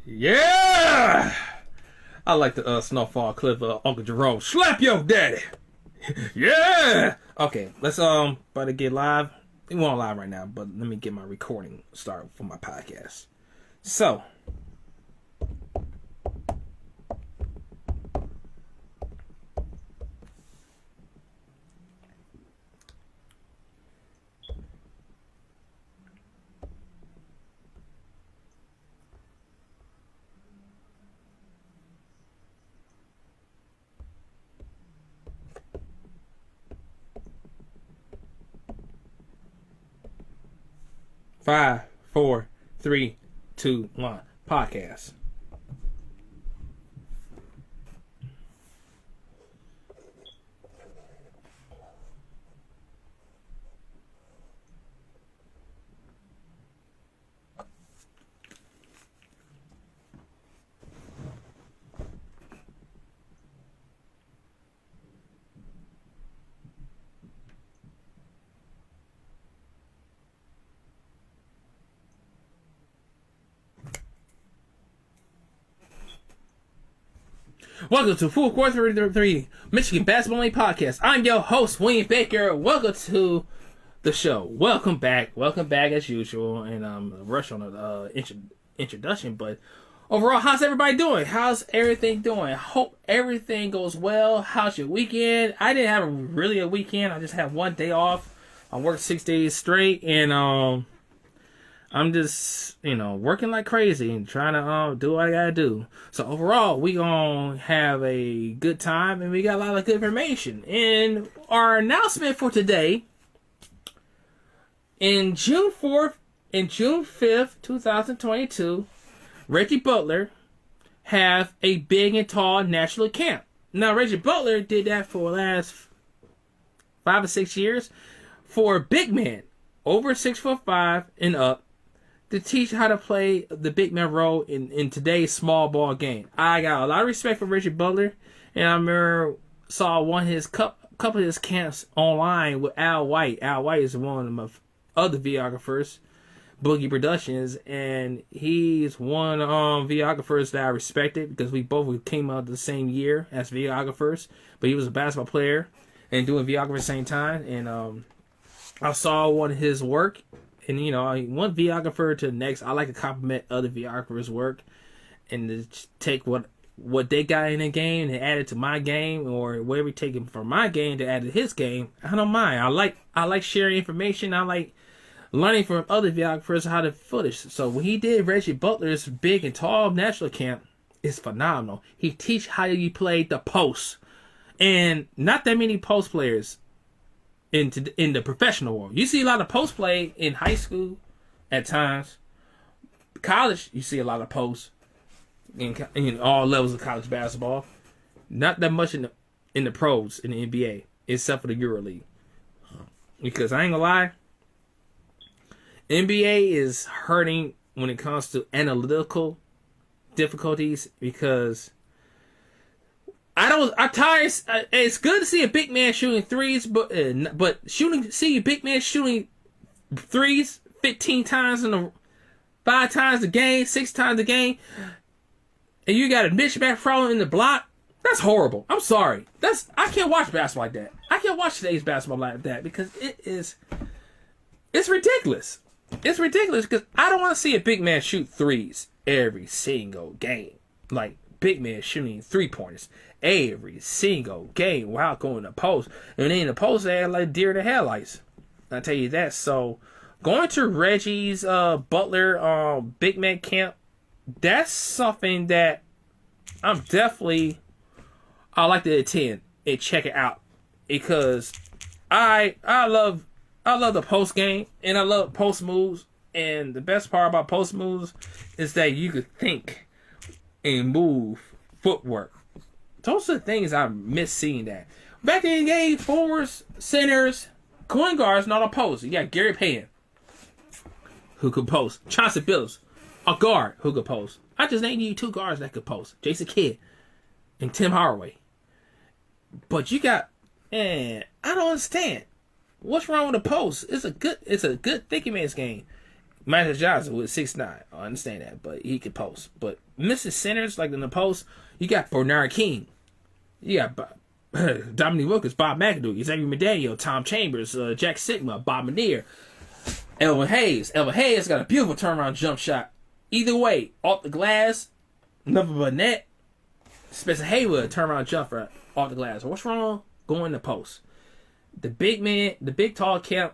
Yeah! I like the Snowfall clip of Uncle Jerome. Slap your daddy! Yeah! Okay, let's about to get live. We won't live right now, but let me get my recording started for my podcast. So, five, four, three, two, one. Podcast. Welcome to Full Court 33 Michigan Basketball Only Podcast. I'm your host, William Baker. Welcome to the show. Welcome back as usual. And rush on the introduction, but overall, how's everybody doing? How's everything doing? Hope everything goes well. How's your weekend? I didn't have really a weekend. I just had one day off. I worked 6 days straight, and I'm just, working like crazy and trying to do what I gotta do. So overall, we gonna have a good time, and we got a lot of good information. And our announcement for today, in June 4th and June 5th, 2022, Reggie Butler have a big and tall national camp. Now, Reggie Butler did that for the last 5 or 6 years for big men over 6'5" and up, to teach how to play the big man role in today's small ball game. I got a lot of respect for Reggie Butler, and I remember saw one of his couple of his camps online with Al White. Al White is one of my other videographers, Boogie Productions, and he's one videographers that I respected because we both came out the same year as videographers. But he was a basketball player and doing videography at the same time, and I saw one of his work. And, one videographer to the next, I like to compliment other videographers' work and to take what they got in the game and add it to my game, or whatever we take from my game to add to his game. I don't mind. I like sharing information. I like learning from other videographers how to footage. So when he did Reggie Butler's big and tall national camp, it's phenomenal. He teach how you play the post. And not that many post players in the professional world. You see a lot of post play in high school at times. College, you see a lot of posts in all levels of college basketball. Not that much in the pros, in the NBA, except for the EuroLeague. Because I ain't gonna lie, NBA is hurting when it comes to analytical difficulties, because I'm tired. It's good to see a big man shooting threes, but see a big man shooting threes 15 times 5 times a game, 6 times a game, and you got a mismatch problem in the block. That's horrible. I'm sorry. I can't watch basketball like that. I can't watch today's basketball like that because it's ridiculous. It's ridiculous because I don't want to see a big man shoot threes every single game. Like, big man shooting 3-pointers every single game while going to post. And in the post, they act like deer in the headlights. I tell you that. So, going to Reggie's Butler big man camp, that's something that I like to attend and check it out, because I love the post game, and I love post moves. And the best part about post moves is that you could think and move footwork. Those are the things I miss seeing that. Back in the game, forwards, centers, point guards, not a post. You got Gary Payton, who could post. Chauncey Billups, a guard who could post. I just named you 2 guards that could post. Jason Kidd and Tim Hardaway. But you got, I don't understand. What's wrong with the post? It's a good thinking man's game. Magic Johnson was 6'9". I understand that, but he could post. But missing centers like in the post, you got Bernard King, you got Dominique Wilkins, Bob McAdoo, Xavier Medallo, Tom Chambers, Jack Sigma, Bob Manier, Elvin Hayes. Elvin Hayes got a beautiful turnaround jump shot. Either way, off the glass, nothing but net. Spencer Haywood, turnaround jumper off the glass. What's wrong? Go in the post. The big man, the big tall camp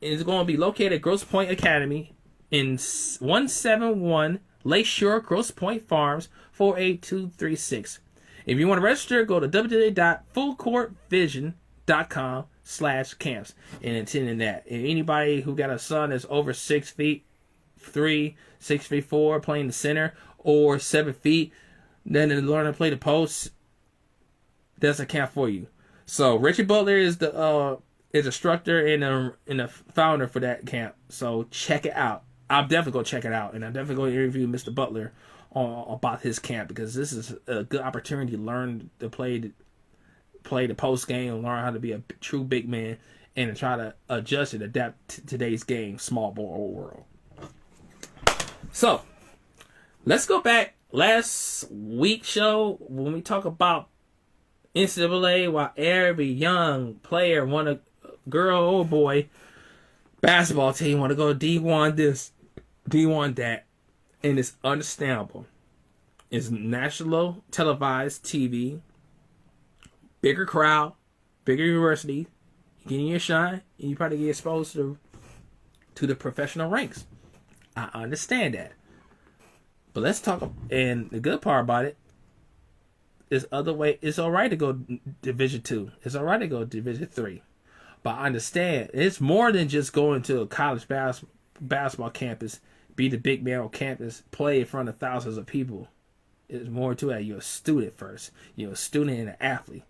is going to be located at Grosse Pointe Academy in 171 Lakeshore, Grosse Pointe Farms, 48236. If you want to register, go to www.fullcourtvision.com/camps and attend in that. And anybody who got a son that's over 6'3", 6'4", playing the center, or 7 feet, then to learn to play the post, that's a camp for you. So Richie Butler is the instructor and a founder for that camp. So check it out. I'm definitely gonna check it out, and I'm definitely gonna interview Mr. Butler about his camp, because this is a good opportunity to learn to play the post game and learn how to be a true big man and to try to adjust and adapt to today's game, small ball world. So let's go back last week's show when we talk about NCAA, while every young player want a girl or boy basketball team want to go D1 this, D1 that. And it's understandable. It's national televised TV, bigger crowd, bigger university. You get in your shine, and you probably get exposed to the professional ranks. I understand that. But let's talk. And the good part about it is other way. It's all right to go Division 2. It's all right to go Division 3. But I understand it's more than just going to a college basketball campus, be the big man on campus, play in front of thousands of people. It's more to that. You're a student first. You're a student and an athlete.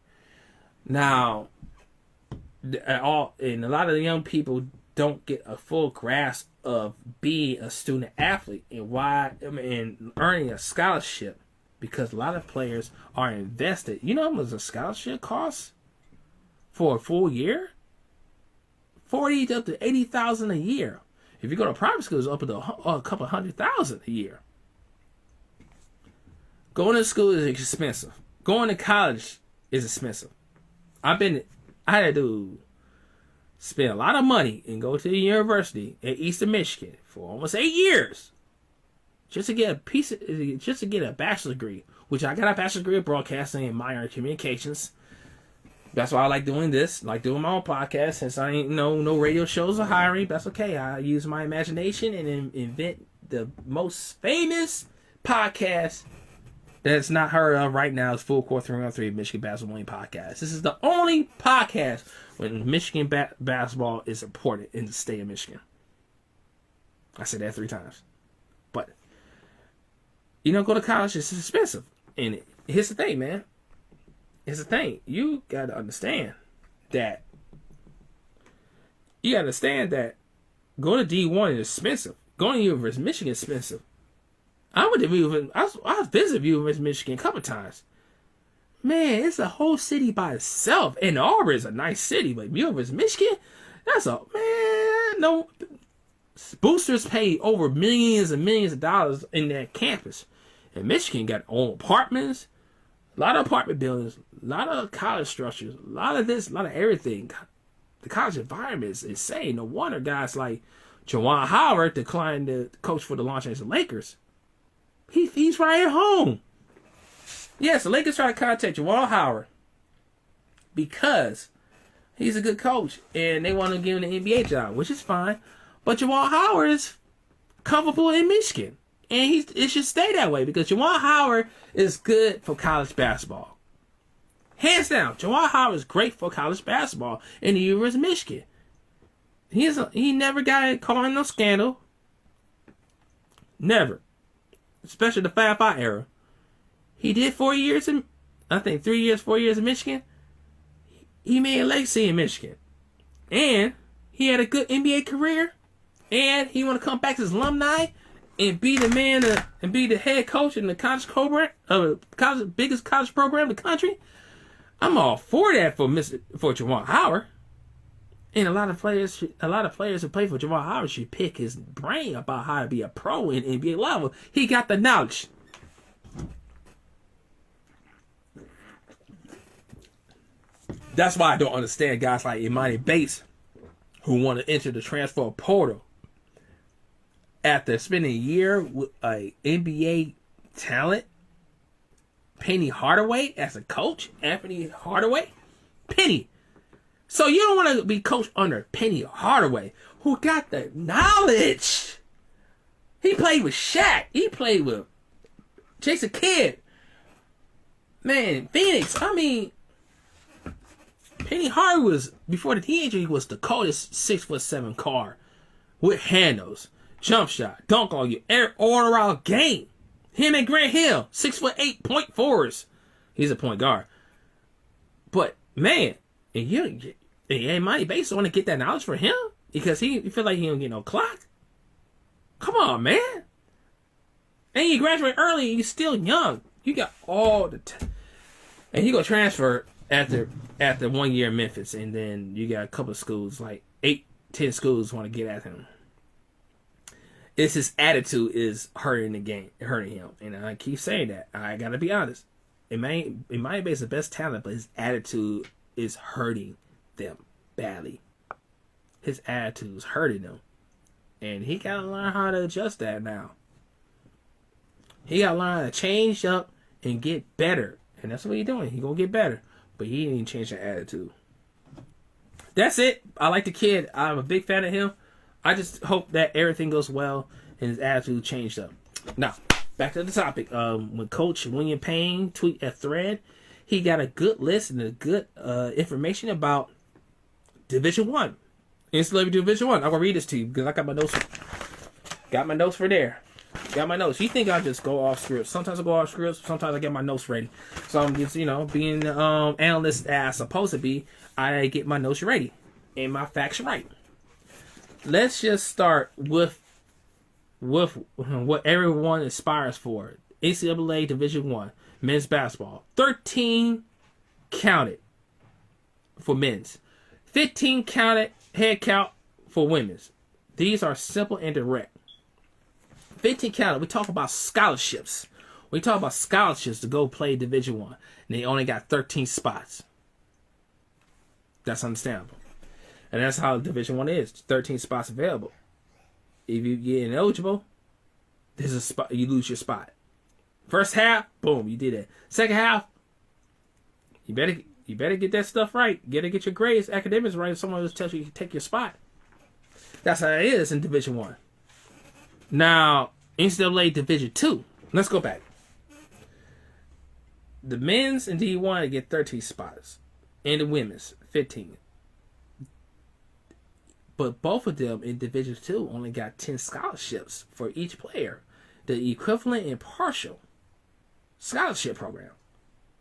Now, and a lot of the young people don't get a full grasp of being a student athlete and and earning a scholarship, because a lot of players are invested. You know how much a scholarship costs for a full year? $40,000 up to $80,000 a year. If you go to private schools, up to a couple $100,000 a year. Going to school is expensive. Going to college is expensive. I had to spend a lot of money and go to the university at Eastern Michigan for almost 8 years just to get a bachelor's degree, which I got a bachelor's degree in broadcasting and minor in communications. That's why I like doing this, like doing my own podcast. Since I ain't no radio shows are hiring, that's okay. I use my imagination and invent the most famous podcast that's not heard of right now. Is Full Court 3-on-3 Michigan Basketball Podcast. This is the only podcast when Michigan basketball is important in the state of Michigan. I said that 3 times. But go to college is expensive, and here's the thing, man. Here's the thing. You gotta understand that. Going to D1 is expensive. Going to University of Michigan is expensive. I visited University of Michigan a couple times. Man, it's a whole city by itself. And Auburn is a nice city, but University of Michigan, no. Boosters pay over millions and millions of dollars in that campus. And Michigan got own apartments, a lot of apartment buildings, a lot of college structures, a lot of this, a lot of everything. The college environment is insane. No wonder guys like Juwan Howard declined to coach for the Los Angeles Lakers. He's right at home. Yes, the Lakers try to contact Juwan Howard because he's a good coach and they want to give him the NBA job, which is fine. But Juwan Howard is comfortable in Michigan. And it should stay that way, because Juwan Howard is good for college basketball. Hands down, Juwan Howard is great for college basketball in the University of Michigan. He never got caught in no scandal. Never. Especially the 5-5 era. He did 4 years in, 4 years in Michigan. He made a legacy in Michigan. And he had a good NBA career. And he want to come back to his alumni and be the man and be the head coach in the college program, biggest college program in the country. I'm all for that for Juwan Howard. And a lot of players who play for Jamal Howard should pick his brain about how to be a pro in NBA level. He got the knowledge. That's why I don't understand guys like Imani Bates who want to enter the transfer portal after spending a year with a NBA talent, Penny Hardaway, as a coach. Anthony Hardaway, Penny. So you don't want to be coached under Penny Hardaway, who got the knowledge. He played with Shaq. He played with Jason Kidd. Man, Phoenix. I mean, Penny Hardaway was, before the injury, was the coldest 6'7" car with handles, jump shot, dunk on you, all around game. Him and Grant Hill, 6'8" point forwards. He's a point guard. But man, and Monty Bates want to get that knowledge for him because he feel like he don't get no clock. Come on, man. And you graduate early, you still young. You got all the and you go transfer after 1 year in Memphis, and then you got a couple of schools, like 8-10 schools want to get at him. It's his attitude is hurting the game, hurting him. And I keep saying that. I gotta be honest. It might be the best talent, but his attitude is hurting them badly. His attitude is hurting them. And he gotta learn how to adjust that now. He gotta learn how to change up and get better. And that's what he's doing. He gonna get better. But he didn't change the attitude. That's it. I like the kid. I'm a big fan of him. I just hope that everything goes well and his attitude changed up. Now, back to the topic. When Coach William Payne tweeted a thread, he got a good list and a good information about Division 1. NCAA Division 1. I'm going to read this to you because I got my notes. Got my notes for there. Got my notes. You think I just go off script. Sometimes I go off script. Sometimes I get my notes ready. So I'm just, being the analyst that I'm supposed to be, I get my notes ready and my facts right. Let's just start with what everyone aspires for. NCAA Division 1 men's basketball. 13 counted for men's. 15 counted head count for women's. These are simple and direct. 15 counted. We talk about scholarships. We talk about scholarships to go play Division 1. And they only got 13 spots. That's understandable. And that's how Division 1 is. 13 spots available. If you get ineligible, there's a spot, you lose your spot. First half, boom, you did it. Second half, you better get that stuff right. You gotta get your grades, academics right. If someone else tells you to take your spot. That's how it is in Division 1. Now, NCAA Division 2. Let's go back. The men's in D1 get 13 spots. And the women's, 15. But both of them in Division 2 only got 10 scholarships for each player. The equivalent and partial scholarship program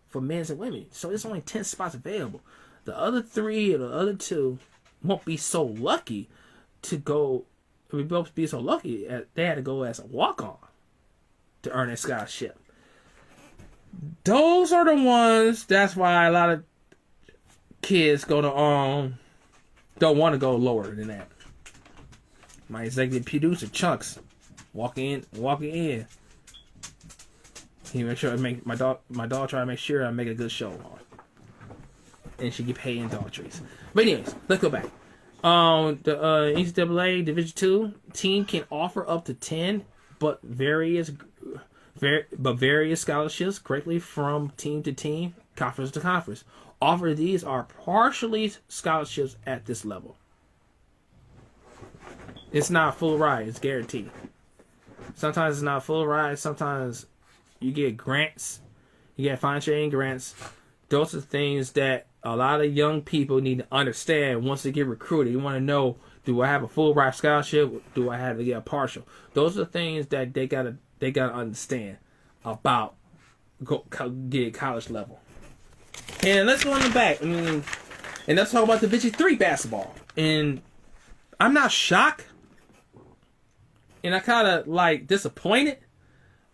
for men's and women. So there's only 10 spots available. The other 3 or the other 2 won't be so lucky to go. We both be so lucky they had to go as a walk-on to earn a scholarship. Those are the ones. That's why a lot of kids go to don't want to go lower than that. My executive producer Chunks walking in. He make sure I make my dog try to make sure I make a good show on. And she get paid in dog treats. But anyways, let's go back. The NCAA Division 2 team can offer up to 10 but various scholarships greatly from team to team, conference to conference. Offer these are partially scholarships at this level. It's not a full ride, it's guaranteed. Sometimes it's not a full ride, sometimes you get grants, you get fine-sharing grants. Those are things that a lot of young people need to understand once they get recruited. You want to know, do I have a full ride scholarship? Do I have to get a partial? Those are things that they gotta understand about get college level. And let's go on the back. And let's talk about Division 3 basketball. And I'm not shocked. And I kind of disappointed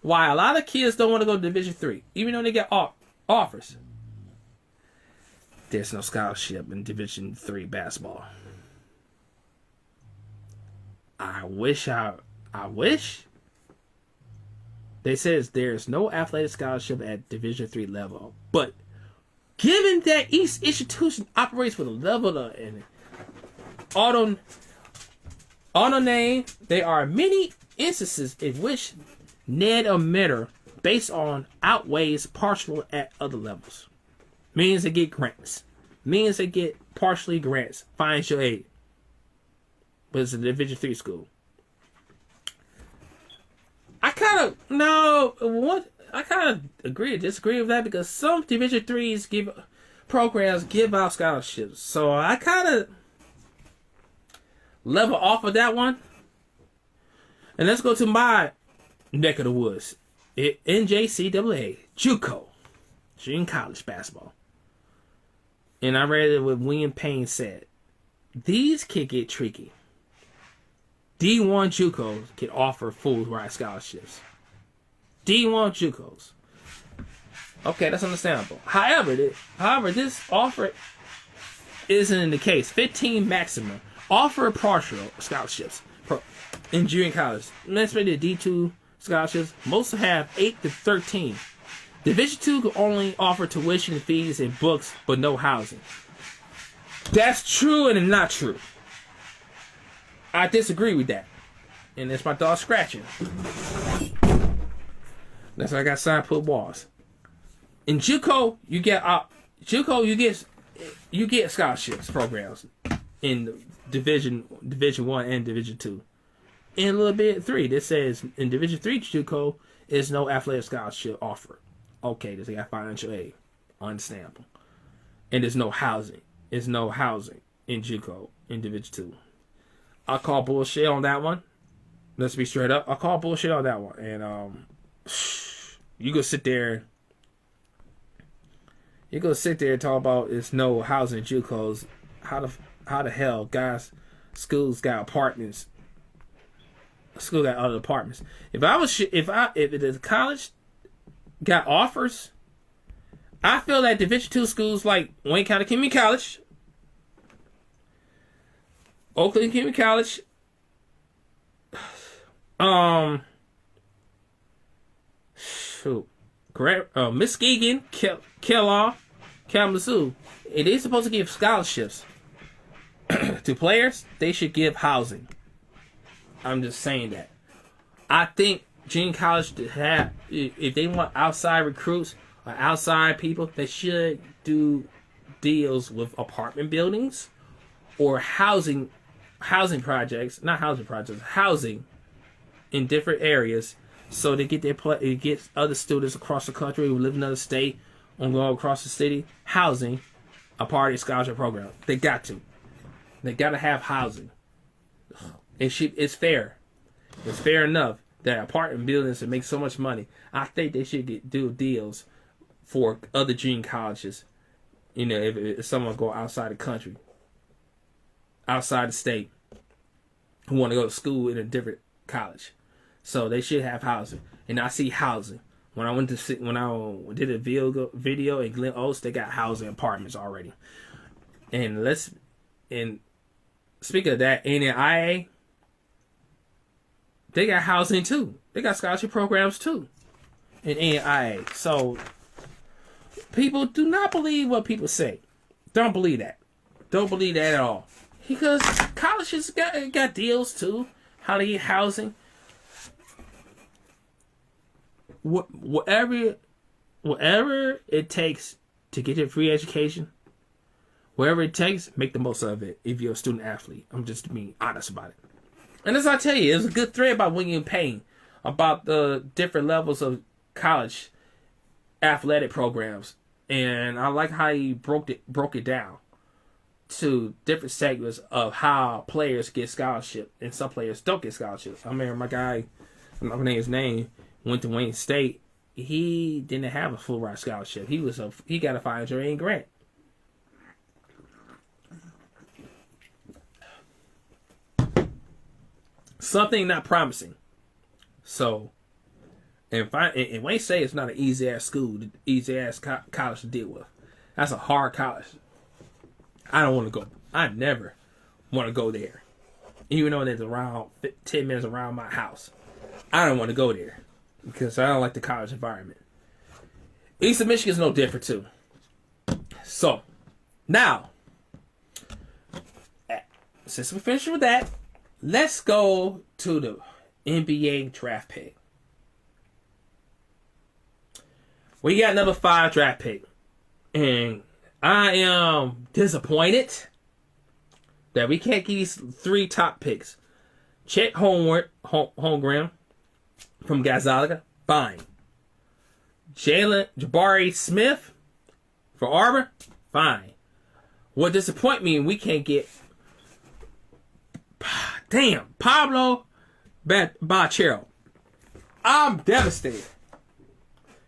why a lot of kids don't want to go to Division 3, even though they get offers. There's no scholarship in Division 3 basketball. I wish. They says there's no athletic scholarship at Division III level, but given that each institution operates with a level of an auto name, there are many instances in which Ned or Metter based on outweighs partial at other levels. Means they get grants. Means they get partially grants. Financial aid. But it's a Division III school. I kind of agree or disagree with that because some Division III's programs give out scholarships. So I kind of level off of that one. And let's go to my neck of the woods. NJCAA, JUCO, junior college basketball. And I read it what William Payne said. These can get tricky. D1 JUCOs can offer full ride scholarships. D1 JUCOs. Okay, that's understandable. However, this offer isn't the case. 15 maximum. Offer partial scholarships in junior college. Let's make it D2 scholarships. Most have 8 to 13. Division II can only offer tuition, fees, and books, but no housing. That's true and not true. I disagree with that. And that's my dog scratching. That's why I got signpost walls. In JUCO, you get scholarships programs in Division 1 and Division 2. In a little bit 3, this says in Division 3 JUCO is no athletic scholarship offered. Okay, they got financial aid. Understandable. And there's no housing. There's no housing in JUCO in Division 2. I call bullshit on that one. Let's be straight up. I call bullshit on that one. And you go sit there. You go sit there and talk about it's no housing in JUCOs. How the hell, guys? Schools got apartments. School got other apartments. If the college got offers, I feel that Division II schools like Wayne County Community College, Oakland Community College, Muskegon, Kellogg, Kalamazoo, if they're supposed to give scholarships to players, they should give housing. I'm just saying that. I think junior college to have, if they want outside recruits or outside people, they should do deals with apartment buildings or housing projects, not housing projects, housing in different areas, so they get it gets other students across the country who live in another state or go across the city housing a part of the scholarship program. They got to have housing. It's fair. It's fair enough that apartment buildings that make so much money. I think they should do deals for other junior colleges. You know, if someone go outside the country, outside the state, who want to go to school in a different college, so they should have housing. And I see housing when I did a video in Glen Oaks. They got housing apartments already. And speaking of that, NAIA, they got housing too. They got scholarship programs too in NAIA. So people do not believe what people say. Don't believe that. Don't believe that at all. Because colleges got deals too. How to get housing. Whatever it takes to get your free education, wherever it takes, make the most of it if you're a student athlete. I'm just being honest about it. And as I tell you, there's a good thread by William Payne about the different levels of college athletic programs. And I like how he broke it down to different segments of how players get scholarship and some players don't get scholarships. I remember my guy, I'm not gonna name his name, went to Wayne State. He didn't have a full ride scholarship. He got a $500 grant. Something not promising. So, and Wayne State is not an easy ass school, easy ass college to deal with. That's a hard college. I don't want to go. I never want to go there. even though it's around 10 minutes around my house. I don't want to go there because I don't like the college environment. Eastern Michigan is no different too. So, now, since we finished with that, let's go to the NBA draft pick. We got number 5 draft pick. And I am disappointed that we can't get these 3 top picks. Chet Holmgren from Gonzaga, fine. Jabari Smith for Auburn, fine. What disappoints me, we can't get Pablo Banchero. I'm devastated.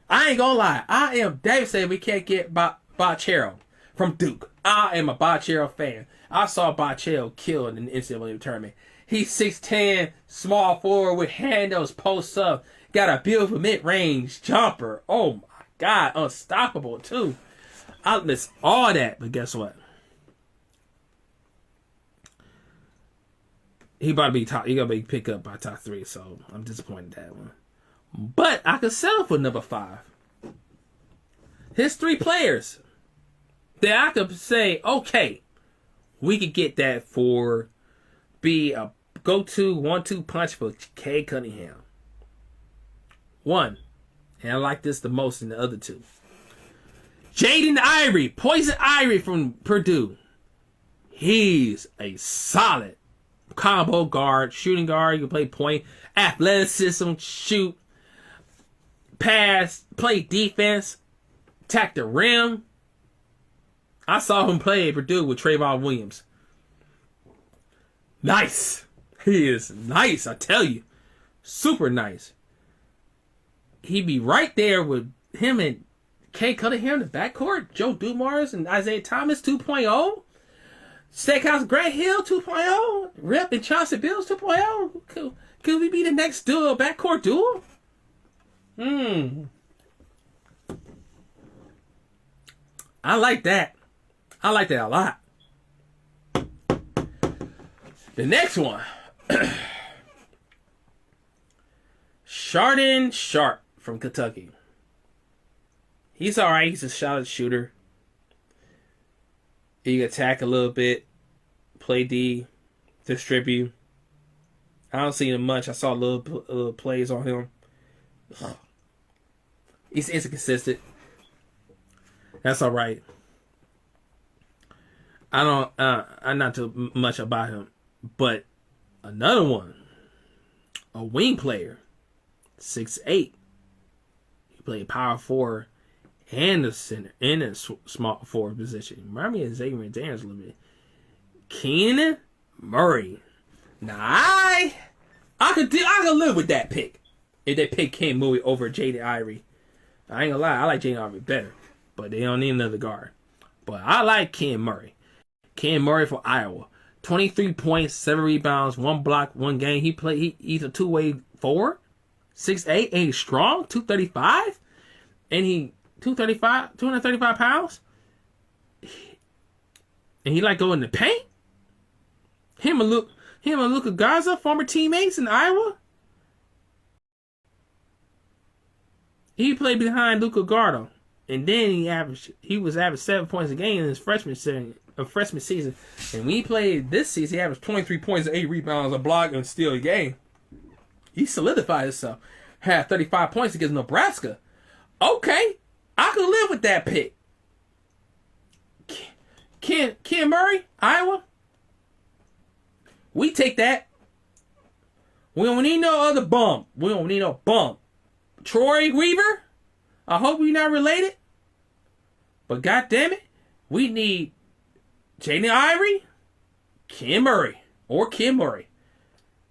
I ain't gonna lie. I am devastated we can't get Banchero from Duke. I am a Banchero fan. I saw Banchero kill in the NCAA tournament. He's 6'10", small forward with handles, post up. Got a beautiful mid-range jumper. Oh my God, unstoppable too. I miss all that, but guess what? He about to be top. He gonna be picked up by top 3, so I'm disappointed in that one. But I could settle for number 5. His 3 players that I could say, okay, we could get that for be a go-to 1-2 punch for Cade Cunningham. 1, and I like this the most than the other 2. Jaden Ivey, Poison Ivy from Purdue. He's a solid combo guard, shooting guard. You can play point, athleticism, shoot, pass, play defense, attack the rim. I saw him play at Purdue with Trayvon Williams. Nice. He is nice, I tell you. Super nice. He'd be right there with him and Cade Cunningham in the backcourt. Joe Dumars and Isaiah Thomas 2.0. Steakhouse Grant Hill 2.0. Rip and Chauncey Bills 2.0. Could we be the next duo, backcourt duo? I like that. I like that a lot. The next one. Chardon Sharp from Kentucky. He's alright. He's a solid shooter. He can attack a little bit. Play D. Distribute. I don't see him much. I saw little plays on him. He's inconsistent. That's alright. I'm not too much about him. But another one. A wing player. 6'8". He played power forward and the center and a small forward position. Remind me of Xavier Daniels a little bit. Keenan Murray. Now I could live with that pick if they pick Ken Murray over Jaden Ivey. I ain't gonna lie, I like Jaden Ivey better, but they don't need another guard. But I like Ken Murray. Ken Murray for Iowa. 23 points, 7 rebounds, 1 block, 1 game. He's a two-way forward. 6'8", and he's strong, 235, and he 235 pounds, and he like go in the paint. Him and Luka Garza, former teammates in Iowa. He played behind Luka Garza, and then he was averaged 7 points a game in his freshman season. And when he played this season, he averaged 23 points, 8 rebounds, a block, and steal a game. He solidified himself. Had 35 points against Nebraska. Okay, I could live with that pick. Ken Murray, Iowa. We take that. We don't need no other bum. We don't need no bum. Troy Weaver. I hope we're not related. But goddamn it, we need Jaden Ivey, Ken Murray, or Ken Murray.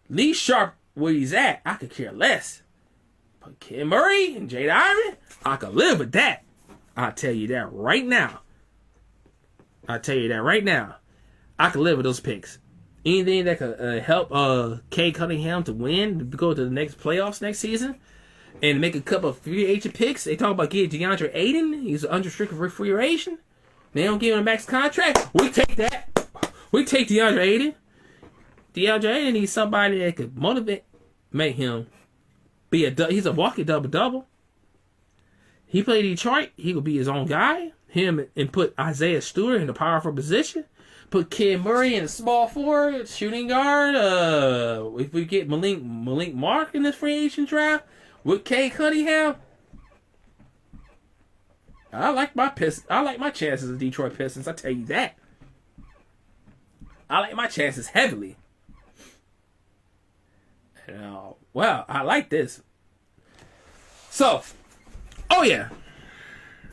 Lee Sharp, where he's at, I could care less. But Ken Murray and Jaden Ivey, I could live with that. I'll tell you that right now. I could live with those picks. Anything that could help Cade Cunningham to win, to go to the next playoffs next season, and make a couple of free agent picks. They talk about getting DeAndre Ayton. He's an unrestricted free agent. They don't give him a max contract. We take that. We take DeAndre Ayton. DLJ needs somebody that could make him be he's a walking double-double. He played Detroit. He could be his own guy. Him and put Isaiah Stewart in a powerful position. Put Kid Murray in a small forward, shooting guard. If we get Malik Mark in this free agent draft with Cade Cunningham, I like my chances of Detroit Pistons. I tell you that. I like my chances heavily. Well, I like this. So, oh yeah.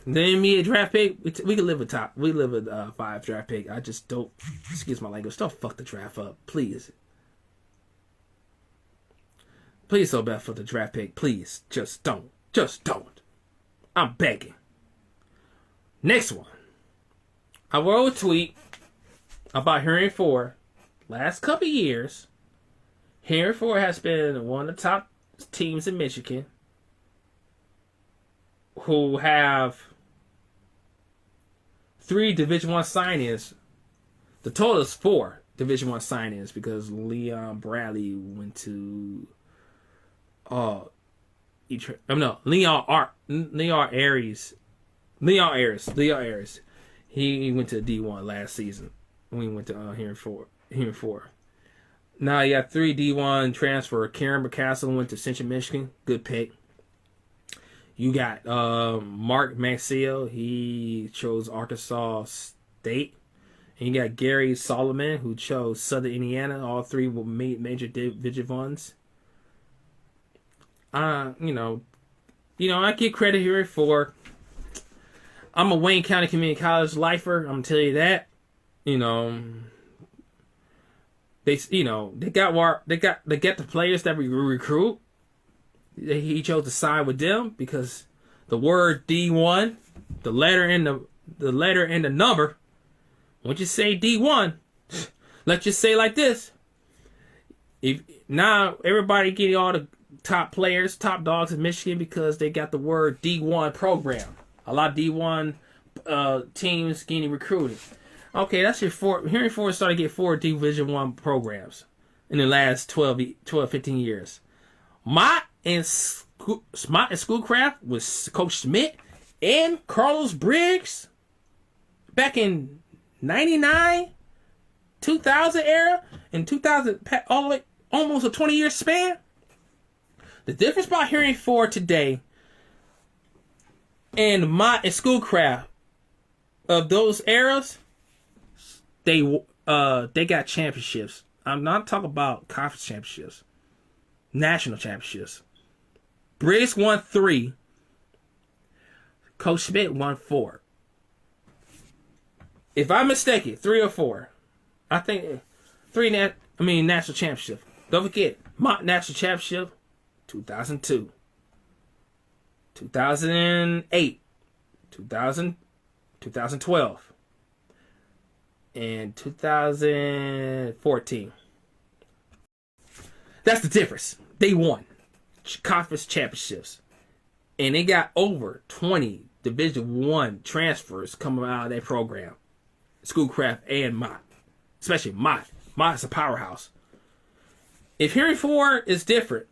Then me a draft pick. We can live with top. We live with 5 draft pick. I just don't. Excuse my language. Don't fuck the draft up, please. Please, so bad for the draft pick. Please, just don't. Just don't. I'm begging. Next one. I wrote a tweet about Henry Ford. Last couple years, Henry Ford has been one of the top teams in Michigan who have 3 Division I sign-ins. The total is 4 Division I sign-ins because Leon Bradley went to Leon Ayres. He went to D1 last season when he went to Henry Ford. Now you got 3 D1 transfer. Karen McCassell went to Central Michigan. Good pick. You got Mark Maxiell. He chose Arkansas State. And you got Gary Solomon, who chose Southern Indiana. All 3 were major Division ones. I give credit here for. I'm a Wayne County Community College lifer. I'm gonna tell you that. They got the players that we recruit. He chose to sign with them because the word D1, the letter and the number. Once you say D1, let's just say like this. If now everybody getting all the top players, top dogs in Michigan because they got the word D1 program. A lot of D1 teams getting recruited. Okay, that's your 4. Henry Ford started to get 4 Division I programs in the last 12, 15 years. Mott and Schoolcraft with Coach Schmidt and Carlos Briggs back in 99, 2000 era, and 2000 all the way almost a 20-year span. The difference about Henry Ford today and Mott and Schoolcraft of those eras, they got championships. I'm not talking about conference championships, national championships. Briggs won 3. Coach Schmidt won 4. If I'm mistaken, 3 or 4. I think 3. National championship. Don't forget Mott national championship, 2002, 2008, 2012, and 2014. That's the difference. They won conference championships, and they got over 20 Division I transfers coming out of their program. Schoolcraft and Mott, especially Mott. Mott's a powerhouse. If Henry Ford is different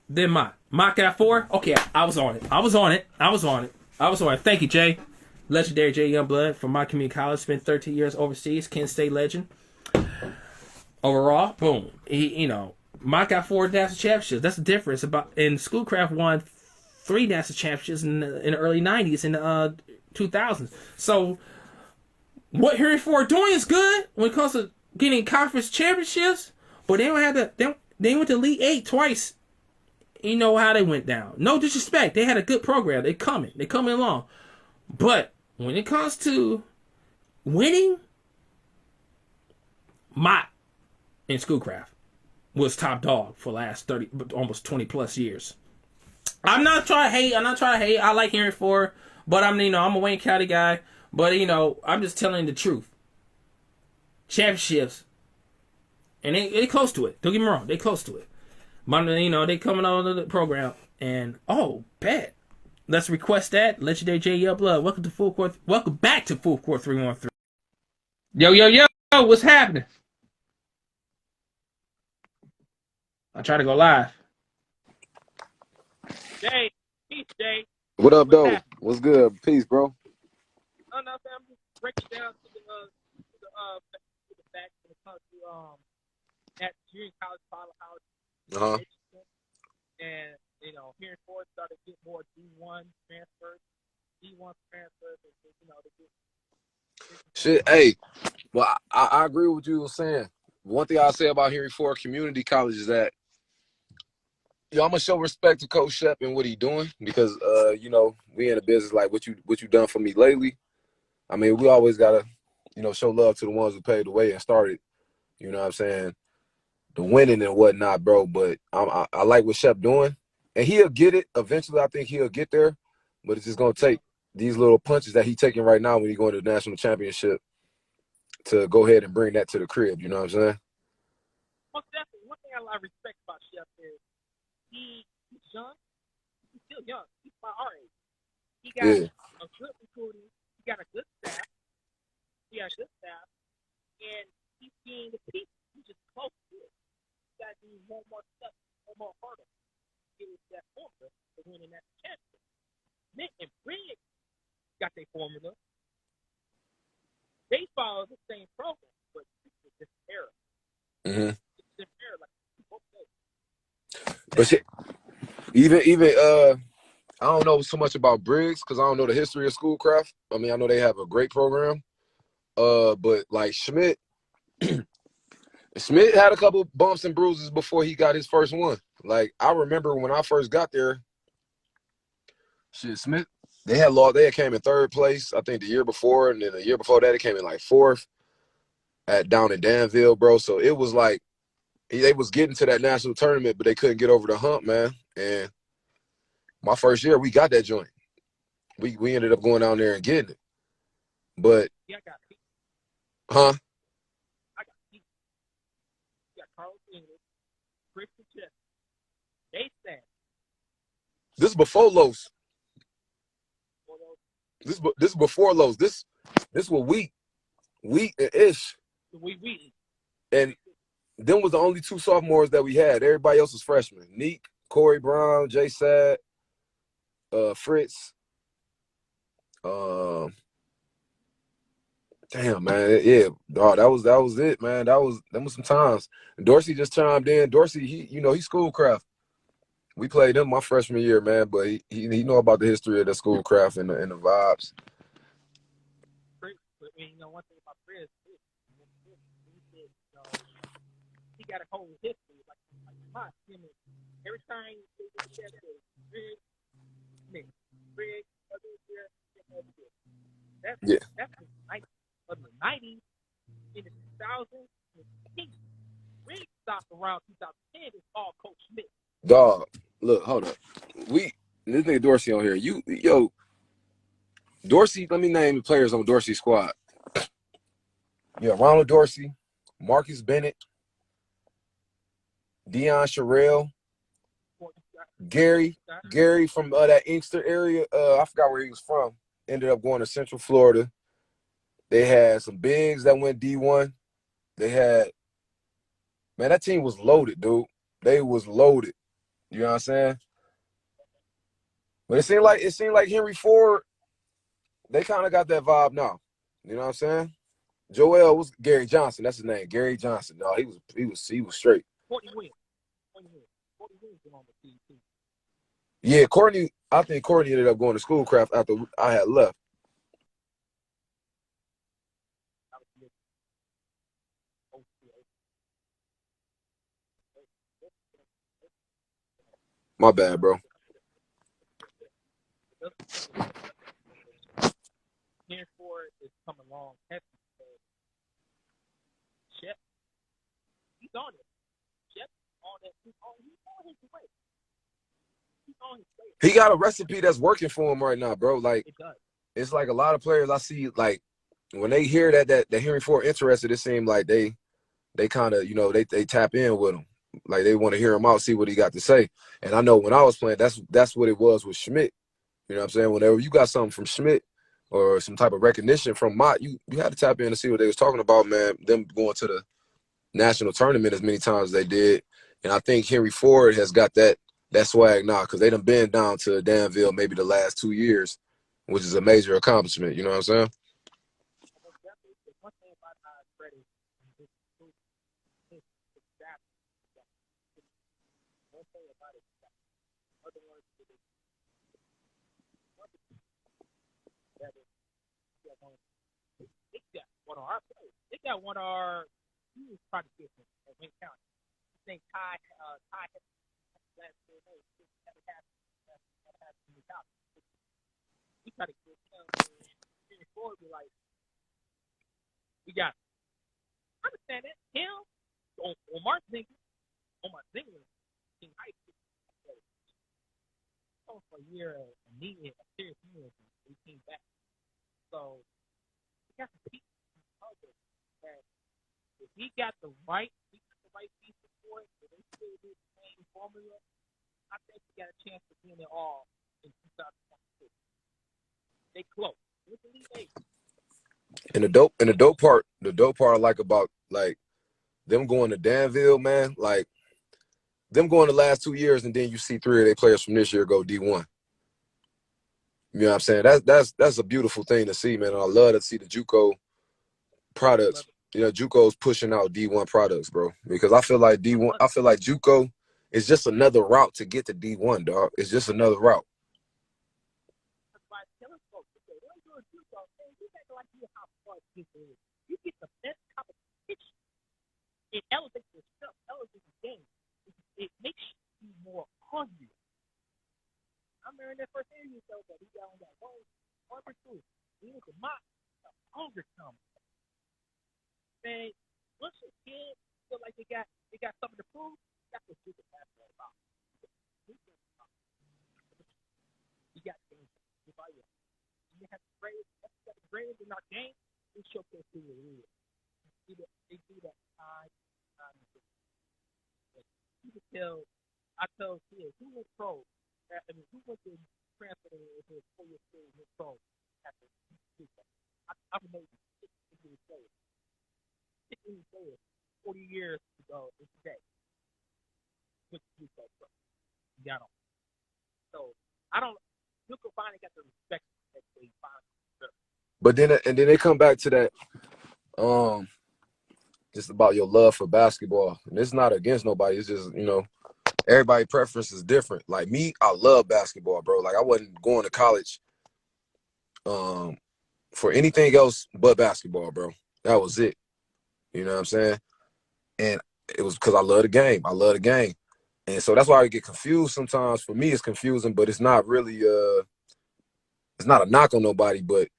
than Mott, Mott got 4. Okay, I was on it. Thank you, Jay. Legendary Jay Youngblood from Mott Community College. Spent 13 years overseas. Kent State legend. Overall, boom. Mott got 4 national championships. That's the difference. And Schoolcraft won 3 national championships in the early 90s and 2000s. So what Henry Ford doing is good when it comes to getting conference championships, but they don't have they went to Elite 8 twice. You know how they went down. No disrespect. They had a good program. They coming along. But when it comes to winning, Mott and Schoolcraft was top dog for the last 30, almost 20 plus years. I'm not trying to hate. I like Henry Ford, but I'm a Wayne County guy. But I'm just telling the truth. Championships, and they close to it. Don't get me wrong, they close to it. But they coming out of the program, and bet. Let's request that. Legendary Jay Youngblood. Welcome back to Full Court 313. Yo, what's happening? I try to go live. Jay, peace, Jay. What up, What's though? happening? What's good? Peace, bro. Oh, no, I'm just breaking down to the facts when it comes to at junior college, college Uh-huh. education, and here in Florida started to get more D1 transfers, D1 transfers, and to get Shit, hey, well, I agree with what you were saying. One thing I'll say about Henry Ford Community College is that, I'm gonna show respect to Coach Shep and what he doing because, we in a business like what you done for me lately. I mean, we always gotta, show love to the ones who paved the way and started. You know what I'm saying? The winning and whatnot, bro. But I like what Shep doing, and he'll get it eventually. I think he'll get there, but it's just gonna take these little punches that he's taking right now when he going to the national championship to go ahead and bring that to the crib. You know what I'm saying? most definitely. One thing I like respect about Chef is he's young. He's still young. He's about our age. He got Yeah. a good recruiting. He got a good staff. He got a good staff, and he's being the people. He's just close to it. He got to do one more step, one more hurdle to get into that formula to winning that championship. Nick and Brig got their formula. They follow the same program, but it's a different era. Mm-hmm. It's a different era. Like both days. But shit, even I don't know so much about Briggs because I don't know the history of Schoolcraft. I mean, I know they have a great program. But like Schmidt had a couple bumps and bruises before he got his first one. Like I remember when I first got there, shit, Smith, they had came in third place, I think the year before, and then the year before that, it came in like fourth down in Danville, bro. So it was like they was getting to that national tournament, but they couldn't get over the hump, man. And my first year, we got that joint. We ended up going down there and getting it. But Yeah, I got Pete. huh? I got Pete. You got Carlos English, Christian Chess. They stand. This is before Los. This is before Los. This was weak and ish. We. And them was the only two sophomores that we had. Everybody else was freshmen. Neek, Corey Brown, Jay Sad, Fritz. Damn, man. Yeah, dog, that was it, man. That was some times. And Dorsey just chimed in. Dorsey, he Schoolcraft. We played him my freshman year, man, but he know about the history of the Schoolcraft and the vibes. But one thing about Chris, he got a whole history. Like Mott, every time they get together, Brig, that's the 90s, in the 2000s. Brig stopped around 2010. It's all Coach Smith. Dog, look, hold up. This nigga Dorsey on here. Dorsey, let me name the players on Dorsey's squad. Yeah, Ronald Dorsey, Marcus Bennett, Deion Sherrill, Gary from that Inkster area. I forgot where he was from. Ended up going to Central Florida. They had some bigs that went D1. They had, man, that team was loaded, dude. They was loaded. You know what I'm saying? But it seemed like Henry Ford, they kind of got that vibe now. You know what I'm saying? Joel was Gary Johnson. That's his name, Gary Johnson. No, he was straight. 40 wins. 40 wins on the team. Yeah, Courtney. I think Courtney ended up going to Schoolcraft after I had left. My bad, bro. Here for is coming along heavy. Shep, he's on it. Shep on it. He's on his way. He's on his way. He got a recipe that's working for him right now, bro. Like it does. It's like a lot of players I see, like when they hear that Henry Ford interested, it seems like they kind of they tap in with him, like they want to hear him out, see what he got to say. And I know when I was playing, that's what it was with Schmidt. You know what I'm saying? Whenever you got something from Schmidt or some type of recognition from Mott, you had to tap in to see what they was talking about, man. Them going to the national tournament as many times as they did, And I think Henry Ford has got that swag now because they done been down to Danville maybe the last 2 years, which is a major accomplishment. You know what I'm saying? They got one of our project business at Wayne County. I think Ty last year. We try to get him forward. Be like, we got. I understand that him Omar Zinger in high school. For a year, a serious year, and he came back. So we got to keep that if he got the right pieces for it, if they still do the same formula, I think we got a chance to win it all in 2026. They close. And the dope part I like about like them going to Danville, man, like them going the last 2 years, and then you see 3 of their players from this year go D1. You know what I'm saying? That's a beautiful thing to see, man. And I love to see the JUCO products. You know, JUCO's pushing out D1 products, bro. Because I feel like JUCO is just another route to get to D1, dog. It's just another route. You get the best competition. It elevates yourself, elevates the game. It makes you more hungry. I remember in that first interview, though, that he got on that one or two. He was a mock, the hunger comes. Man, once a kid feel like they got something to prove, that's what super basketball about. You got games. You have the grades in our game. We showcase who it is. They do that time. You can tell. I tell kids who went pro. I mean, who went to transfer to his 4-year period in pro after I would know 6 years later. 6 years later, 40 years ago, it's today. Which you go pro. You got them. So I don't. Luka finally got the respect that they finally. But then they come back to that, just about your love for basketball. And it's not against nobody. It's just, you know, everybody's preference is different. Like me, I love basketball, bro. Like I wasn't going to college for anything else but basketball, bro. That was it. You know what I'm saying? And it was because I love the game. I love the game. And so that's why I get confused sometimes. For me, it's confusing, but it's not really it's not a knock on nobody, but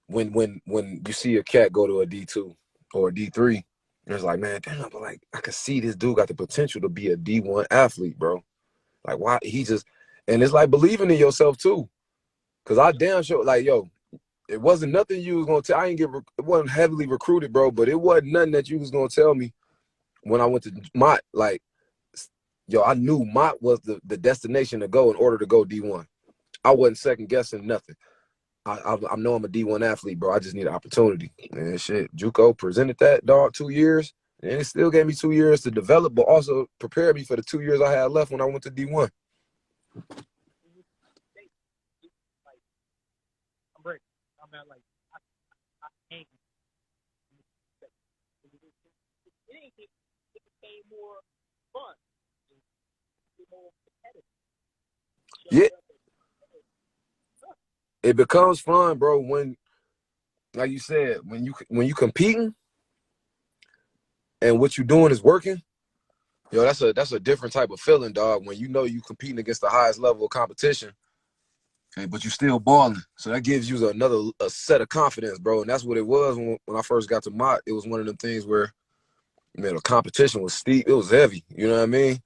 when you see a cat go to a D2 or a D3, it's like, man, damn, but like I can see this dude got the potential to be a D1 athlete, bro. Like why he just, and it's like believing in yourself too. Cause I damn sure, like, yo, it wasn't nothing you was gonna tell. It wasn't heavily recruited, bro, but it wasn't nothing that you was gonna tell me when I went to Mott. Like, yo, I knew Mott was the destination to go in order to go D1. I wasn't second guessing nothing. I know I'm a D1 athlete, bro. I just need an opportunity. And shit, JUCO presented that, dog, 2 years. And it still gave me 2 years to develop, but also prepare me for the 2 years I had left when I went to D1. Yeah. It becomes fun, bro, when, like you said, when you competing and what you doing is working. Yo, that's a different type of feeling, dog. When you know you competing against the highest level of competition, okay, but you still balling. So that gives you a set of confidence, bro. And that's what it was when I first got to Mott. It was one of them things where, man, the competition was steep. It was heavy. You know what I mean?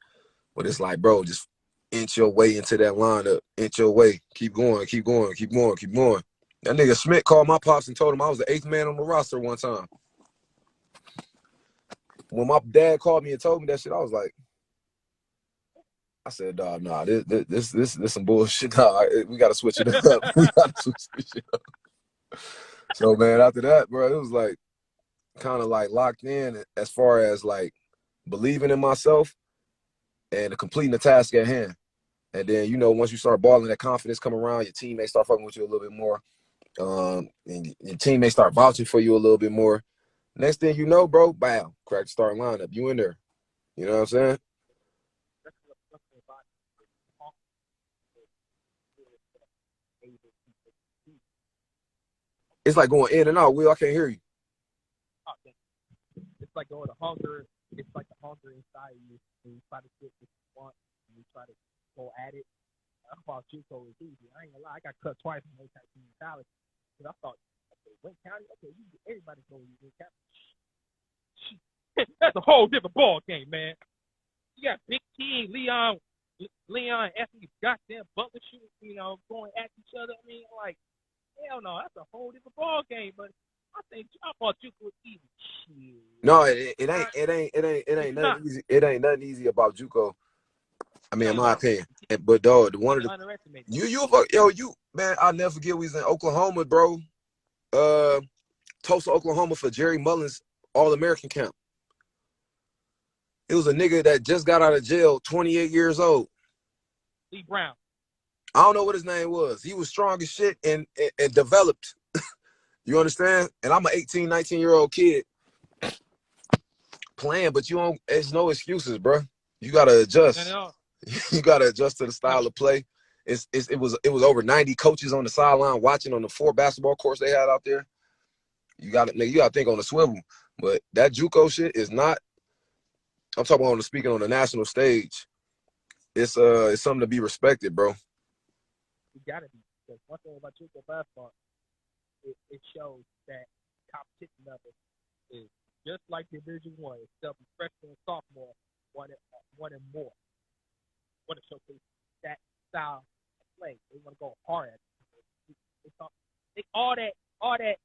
But it's like, bro, just inch your way into that lineup. Inch your way. Keep going, keep going, keep going, keep going. That nigga Schmidt called my pops and told him I was the 8th man on the roster one time. When my dad called me and told me that shit, I was like, I said, dog, nah, this some bullshit. Nah, we gotta switch it up. We gotta switch this shit up. So man, after that, bro, it was like kind of like locked in as far as like believing in myself. and completing the task at hand. And then, you know, once you start balling, that confidence come around, your teammates start fucking with you a little bit more. And your teammates start vouching for you a little bit more. Next thing you know, bro, bam, crack the starting lineup. You in there. You know what I'm saying? It's like going in and out. Will, I can't hear you. It's like going to hunger. It's like the hunger inside you. And you try to get what you want, and you try to go at it. I thought JUCO was easy. I ain't gonna lie. I got cut twice from Wayne County College because I thought, okay, Wayne County, okay, everybody's going to Wayne County. That's a whole different ball game, man. You got Big T, Leon, Effie, goddamn Butler shooting, you know, going at each other. I mean, like, hell no, that's a whole different ball game. But I thought JUCO was easy. Shit. No, it ain't nothing easy. It ain't nothing easy about JUCO. I mean, in my opinion. But dog, one of the you man, I'll never forget we was in Oklahoma, bro. Tulsa, Oklahoma for Jerry Mullins All-American camp. It was a nigga that just got out of jail, 28 years old. Lee Brown. I don't know what his name was. He was strong as shit and developed. You understand? And I'm an 18, 19-year-old kid playing, but there's no excuses, bro. You gotta adjust. You gotta adjust to the style of play. It was over 90 coaches on the sideline watching on the 4 basketball courts they had out there. You gotta think on the swivel. But that JUCO shit is not. I'm talking about speaking on the national stage. It's something to be respected, bro. You gotta be, because one thing about JUCO basketball, it shows that competition level is just like Division I. It's double freshman and sophomore, one and more. Want to showcase that style of play. They want to go hard at it. All that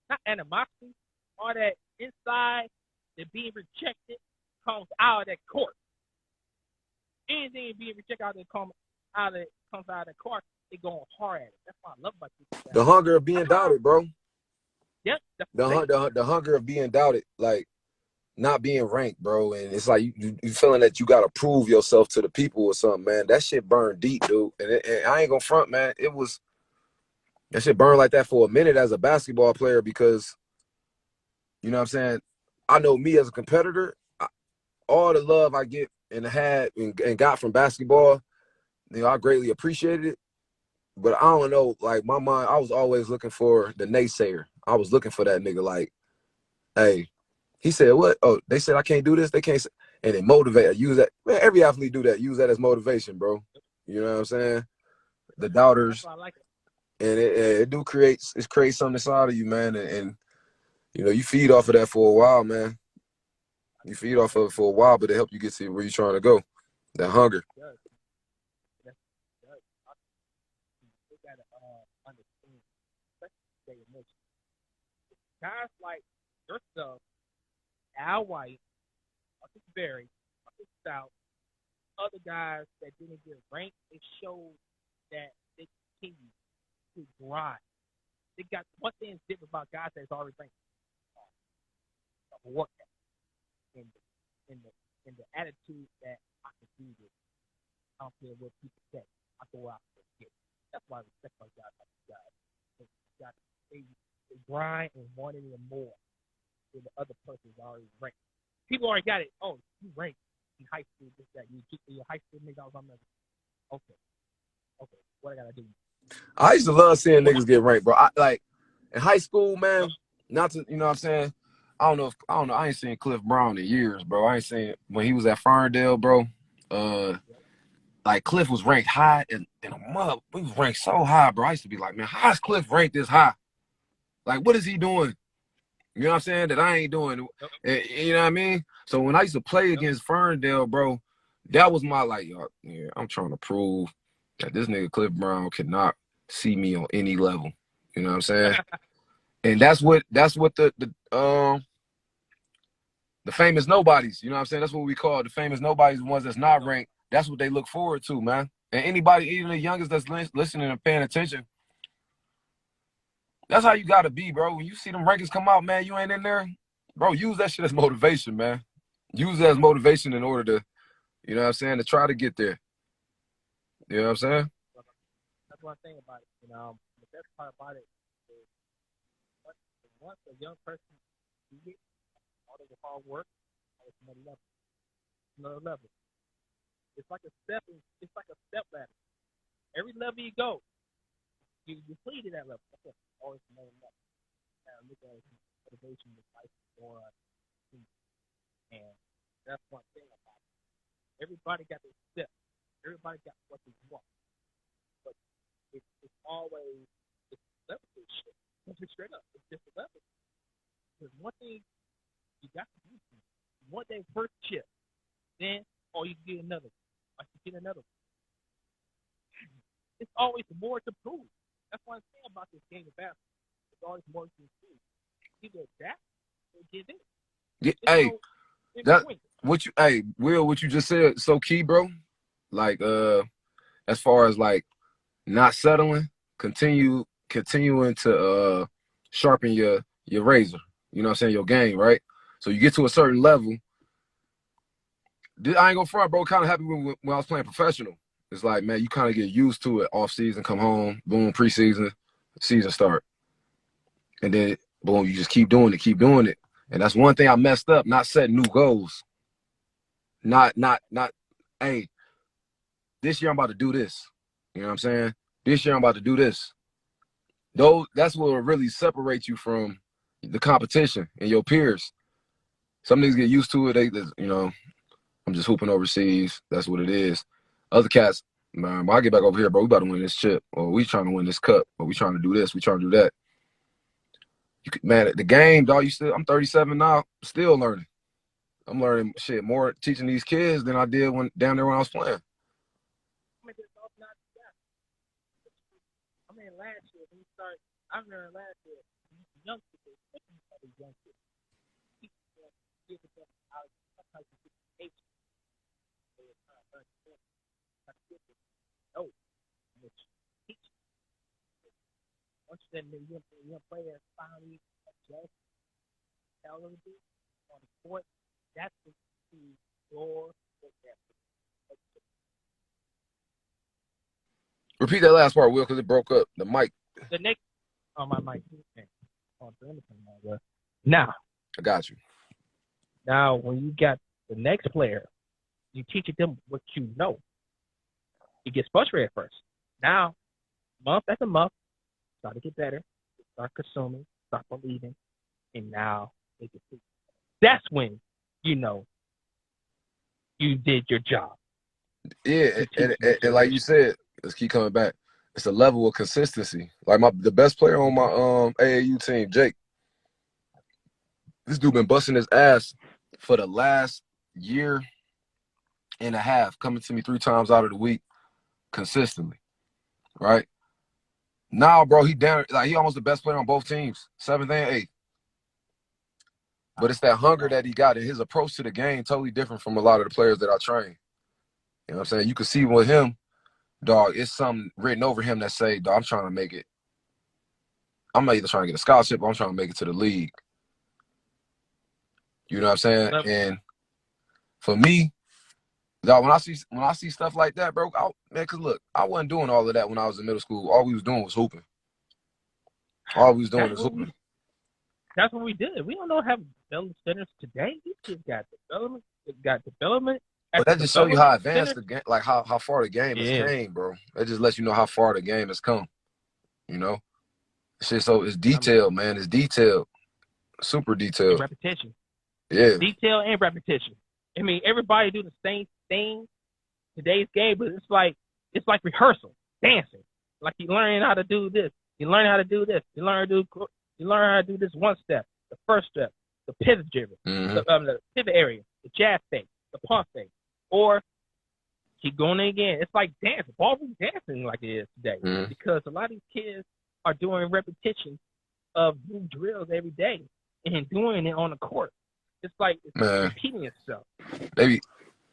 not animosity, all that inside, that being rejected comes out of that court. Anything being rejected comes out of that court, they going hard at it. That's what I love about you. The hunger of being doubted, bro. Yep. The hunger of being doubted, like not being ranked, bro. And it's like you feeling that you gotta prove yourself to the people or something, man. That shit burned deep, dude. And I ain't gonna front, man. That shit burned like that for a minute as a basketball player because, you know what I'm saying? I know me as a competitor, all the love I get and had and got from basketball, you know, I greatly appreciated it. But I don't know, like my mind, I was always looking for the naysayer. I was looking for that nigga like, hey, he said what? Oh, they said I can't do this. They can't say, and it motivate. Use that. Man, every athlete do that. Use that as motivation, bro. You know what I'm saying? The doubters. I like it. And it creates something inside of you, man. And you know, you feed off of that for a while, man. You feed off of it for a while, but it helps you get to where you're trying to go. That hunger. Guys like yourself, Al White, Mott CC Bears, Stout, other guys that didn't get ranked, it shows that they continue to grind. They got one thing that's different about guys that's already ranked. Work in the attitude that I can do this. I don't care what people say. I go out and get it. That's why I respect my guys like you guys. They grind and want it more than the other person's already ranked. People already got it. Oh, you ranked in high school, this, that. Your high school nigga, I was on there. Okay, what I gotta do? I used to love seeing niggas get ranked, bro. Like in high school, man. Not to, you know what I'm saying? I don't know. I ain't seen Cliff Brown in years, bro. I ain't seen when he was at Ferndale, bro. Like Cliff was ranked high and a mother. We was ranked so high, bro. I used to be like, man, how is Cliff ranked this high? Like, what is he doing? You know what I'm saying? That I ain't doing. You know what I mean? So when I used to play against Ferndale, bro, that was my like, yeah, I'm trying to prove that this nigga Cliff Brown cannot see me on any level. You know what I'm saying? And that's what the famous nobodies, you know what I'm saying? That's what we call it, the famous nobodies, the ones that's not ranked. That's what they look forward to, man. And anybody, even the youngest that's listening and paying attention, that's how you got to be, bro. When you see them rankings come out, man, you ain't in there, bro, use that shit as motivation, man. Use that as motivation in order You know what I'm saying? To try to get there. You know what I'm saying? That's one thing about it. The best part about it is once a young person see it, all of the hard work, it's another level. Another level. It's like a step. It's like a step ladder. Every level you go, you play to that level. That's it. Always another level. Now look at it, motivation with life or and that's one thing about it. Everybody got their step. Everybody got what they want. But it's always it's level shit. It's just straight up. It's just a level. Because one thing you got to do, one day first chip, then you can get another. Or you get another. It's always more to prove. That's one thing about this game of basketball. It's always more to prove. Either that or get it. Yeah, Will, what you just said so key, bro. Like as far as like not settling, continuing to sharpen your razor. You know what I'm saying? Your game, right? So you get to a certain level. I ain't gonna front, bro. Kind of happened when I was playing professional. It's like, man, you kind of get used to it. Off season, come home, boom, preseason, season start, and then boom, you just keep doing it. And that's one thing I messed up, not setting new goals. Not, hey, this year I'm about to do this. You know what I'm saying? This year I'm about to do this. That's what will really separate you from the competition and your peers. Some niggas get used to it. I'm just hooping overseas. That's what it is. Other cats, man, when I get back over here, bro, we about to win this chip. Or we trying to win this cup. Or we trying to do this. We trying to do that. Man, the game, dog, I'm 37 now, still learning. I'm learning shit more teaching these kids than I did down there when I was playing. Last year, when you start, I remember last year, young people, young kids, once then the young player finally adjust, tell them to on the court, that's the door. Repeat that last part, Will, because it broke up. The mic. The next my mic. Now. I got you. Now, when you got the next player, you teach them what you know. It gets frustrated at first. Now, month after month, start to get better, start consuming, start believing, and now they can see. That's when you know you did your job. Yeah, and like you said, let's keep coming back. It's a level of consistency. Like the best player on my AAU team, Jake. This dude been busting his ass for the last year and a half, coming to me 3 times out of the week consistently. Right? Now, bro, he almost the best player on both teams, 7th and 8th. But it's that hunger that he got, and his approach to the game totally different from a lot of the players that I train. You know what I'm saying? You can see with him, dog, it's something written over him that say, dog, I'm trying to make it. I'm not either trying to get a scholarship or I'm trying to make it to the league. You know what I'm saying? And for me, dog, when I see stuff like that, bro, because look, I wasn't doing all of that when I was in middle school. All we was doing was hooping. All we was doing was hooping. That's what we did. We don't know how development centers today. These kids got development. But that just shows you how advanced the game, like how far the game has came, bro. That just lets you know how far the game has come. You know, it's detailed, man. It's detailed, super detailed. And repetition. Yeah. Detail and repetition. I mean, everybody do the same thing today's game, but it's like rehearsal, dancing. Like you learn how to do this. You learn how to do this. You learn how to do this one step, the first step, the pivot dribble, the pivot area, the jazz fake, the pump fake, or keep going again. It's like dancing, ballroom dancing like it is today, because a lot of these kids are doing repetition of new drills every day and doing it on the court. It's like it's repeating itself. Maybe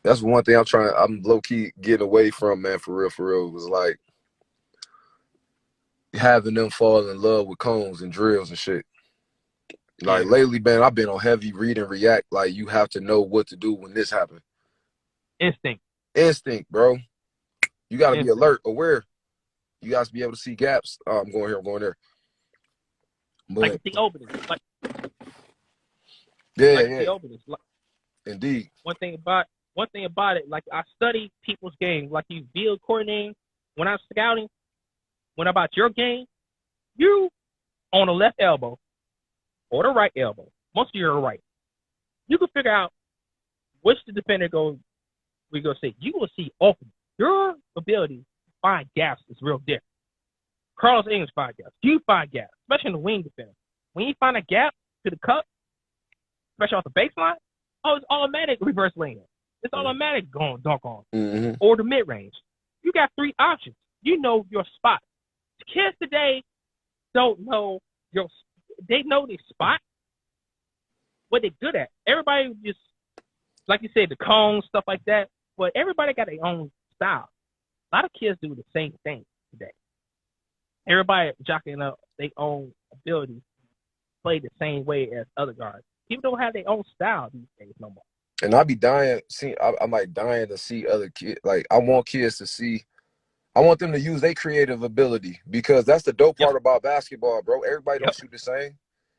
that's one thing I'm low key getting away from, man. For real, was like having them fall in love with cones and drills and shit. Like lately, man, I've been on heavy read and react. Like you have to know what to do when this happens. Instinct, bro. You got to be Instinct. alert, aware. You guys be able to see gaps. Oh, I'm going here. I'm going there. But, like the openings. yeah. The openings. Indeed. One thing about it, like I study people's game, like you field coordinating. When I'm scouting, when about your game, you on the left elbow or the right elbow, most of you are right. You can figure out which the defender we go see. You will see open. Your ability to find gaps is real different. Carlos English find gaps. You find gaps, especially in the wing defense. When you find a gap to the cup, especially off the baseline, it's automatic reverse lane. It's automatic going dunk on. Mm-hmm. Or the mid range. You got 3 options. You know your spot. Kids today don't know they know their spot, what they're good at. Everybody just, like you said, the cones, stuff like that, but everybody got their own style. A lot of kids do the same thing today. Everybody jockeying up their own ability to play the same way as other guys. People don't have their own style these days no more. And I be dying. I'm like dying to see other kids. Like I want kids to see. I want them to use their creative ability because that's the dope part about basketball, bro. Everybody don't shoot the same,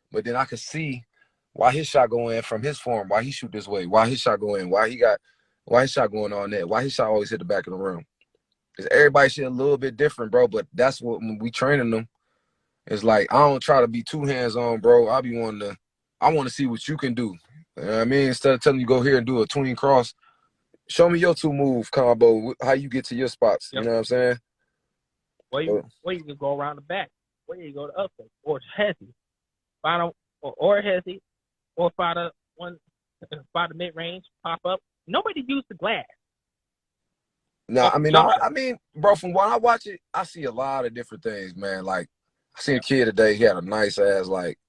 but then I can see why his shot go in from his form, why he shoot this way, why his shot go in, why his shot going on net, why his shot always hit the back of the rim. Because everybody shit a little bit different, bro. But that's what when we training them. It's like I don't try to be too hands on, bro. I want to see what you can do. You know what I mean? Instead of telling you go here and do a tween cross, show me your 2-move combo, how you get to your spots. You know what I'm saying? Or you can go around the back. Or you go to up or hezzy. Or hezzy. Or find the mid range, pop up. Nobody used the glass. No, I mean, bro, from when I watch it, I see a lot of different things, man. Like I seen a kid today, he had a nice ass, like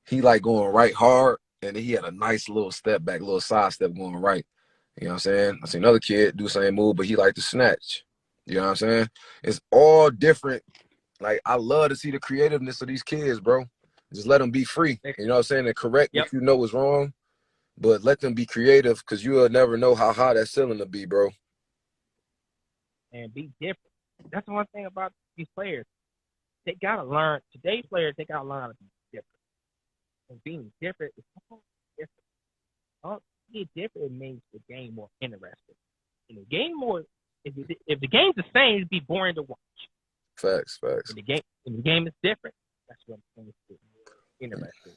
he like going right hard, and then he had a nice little step back, little side step going right. You know what I'm saying? I seen another kid do the same move, but he liked to snatch. You know what I'm saying? It's all different. Like, I love to see the creativeness of these kids, bro. Just let them be free. You know what I'm saying? And correct what you know is wrong, but let them be creative because you'll never know how high that ceiling will be, bro. And be different. That's the one thing about these players. They got to learn. Today's players, they got to learn how to be different. And being different is different. Being different makes the game more interesting. And the game if the game's the same, it'd be boring to watch. Facts. If the game is different, that's what makes it interesting.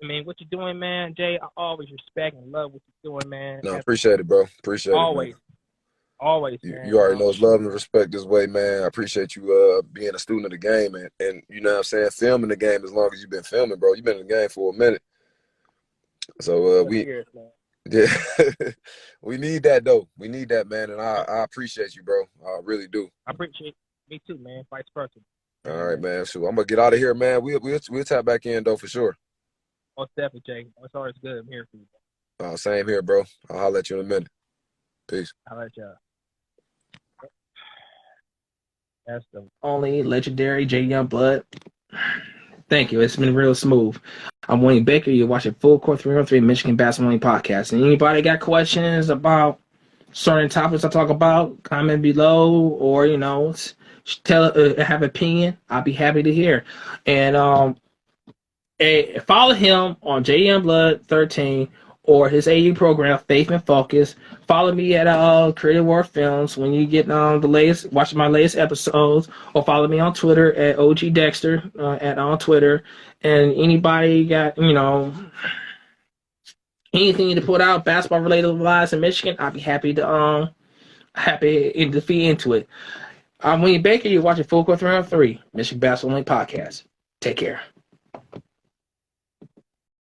And what you're doing, man, Jay, I always respect and love what you're doing, man. No, appreciate it, bro. Appreciate it, man. Always, man. You already know it's love and respect this way, man. I appreciate you being a student of the game and you know what I'm saying, filming the game as long as you've been filming, bro. You've been in the game for a minute. So we need that though. We need that, man. And I appreciate you, bro. I really do. I appreciate me too, man. Vice versa. All right, man. So I'm gonna get out of here, man. We'll tap back in though for sure. Most definitely, Jay. It's always good. I'm here for you. Same here, bro. I'll holler at you in a minute. Peace. I'll let y'all. That's the only legendary Jay Youngblood. Thank you. It's been real smooth. I'm Wayne Baker. You're watching Full Court 303 Michigan Basketball Podcast. And anybody got questions about certain topics I talk about, comment below, or have opinion. I'll be happy to hear. And follow him on Jay Youngblood 13 or his AU program, Faith and Focus. Follow me at Creative War Films when you get watching my latest episodes, or follow me on Twitter at OG Dexter on Twitter. And anybody got anything to put out basketball related lives in Michigan, I'll be happy to feed into it. I'm Wayne Baker. You're watching Full Court 303 Michigan Basketball Podcast. Take care.